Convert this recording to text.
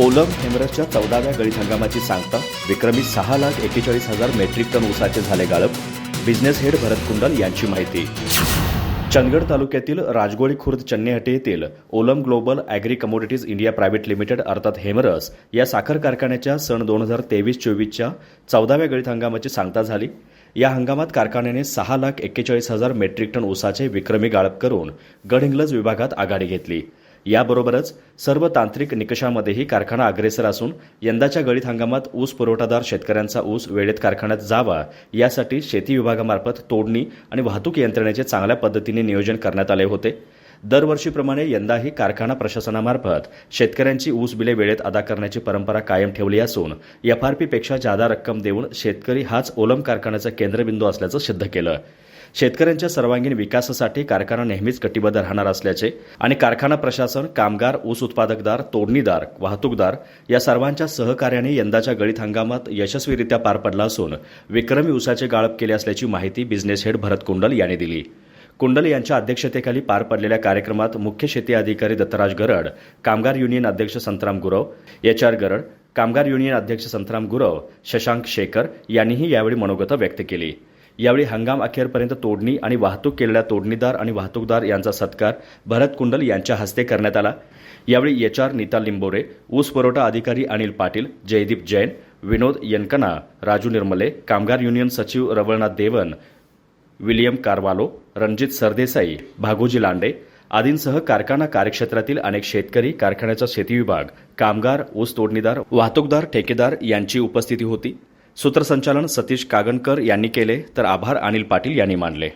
Olam हेमरसच्या 14व्या गळीत हंगामाची सांगता. विक्रमी 6,41,000 मेट्रिक टन ऊसाचे झाले गाळप. बिझनेस हेड भरत कुंडल यांची माहिती. चंदगड तालुक्यातील राजगोळी खुर्द चन्नेहटे येथील Olam global agri commodities India private limited अर्थात हेमरस या साखर कारखान्याच्या सन 2023-24च्या 14व्या गळीत हंगामाची सांगता झाली. या हंगामात कारखान्याने 6,41,000 मेट्रिक टन ऊसाचे विक्रमी गाळप करून गडहिंग्लज विभागात आघाडी घेतली. याबरोबरच सर्व तांत्रिक निकषांमध्येही कारखाना अग्रेसर असून यंदाच्या गळीत हंगामात ऊस पुरवठादार शेतकऱ्यांचा ऊस वेळेत कारखान्यात जावा यासाठी शेती विभागामार्फत तोडणी आणि वाहतूक यंत्रणेचे चांगल्या पद्धतीने नियोजन करण्यात आले होते. दरवर्षीप्रमाणे यंदाही कारखाना प्रशासनामार्फत शेतकऱ्यांची ऊस बिले वेळेत अदा करण्याची परंपरा कायम ठेवली असून एफआरपीपेक्षा जादा रक्कम देऊन शेतकरी हाच ओलम कारखान्याचा केंद्रबिंदू असल्याचं सिद्ध केलं. शेतकऱ्यांच्या सर्वांगीण विकासासाठी कारखाना नेहमीच कटिबद्ध राहणार असल्याचे आणि कारखाना प्रशासन, कामगार, ऊस उत्पादकदार, तोडणीदार, वाहतूकदार या सर्वांच्या सहकार्याने यंदाच्या गळीत हंगामात यशस्वीरित्या पार पडला असून विक्रमी ऊसाचे गाळप केले असल्याची माहिती बिझनेस हेड भरत कुंडल यांनी दिली. कुंडल यांच्या अध्यक्षतेखाली पार पडलेल्या कार्यक्रमात मुख्य शेती अधिकारी दत्तराज गरड, कामगार युनियन अध्यक्ष संतराम गुरव, HR गरड, कामगार युनियन अध्यक्ष संतराम गुरव, शशांक शेखर यांनीही यावेळी मनोगत व्यक्त केली. यावेळी हंगाम अखेरपर्यंत तोडणी आणि वाहतूक केलेल्या तोडणीदार आणि वाहतूकदार यांचा सत्कार भरत कुंडल यांच्या हस्ते करण्यात आला. यावेळी HR नीता लिंबोरे, ऊस पुरवठा अधिकारी अनिल पाटील, जयदीप जैन, विनोद यनकना, राजू निर्मले, कामगार युनियन सचिव रवळनाथ देवन, विलियम कारवालो, रणजित सरदेसाई, भागोजी लांडे आदींसह कारखाना कार्यक्षेत्रातील अनेक शेतकरी, कारखान्याचा शेती विभाग, कामगार, ऊस तोडणीदार, वाहतूकदार, ठेकेदार यांची उपस्थिती होती. सूत्रसंचालन सतीश कागणकर यांनी केले तर आभार अनिल पाटील यांनी मानले.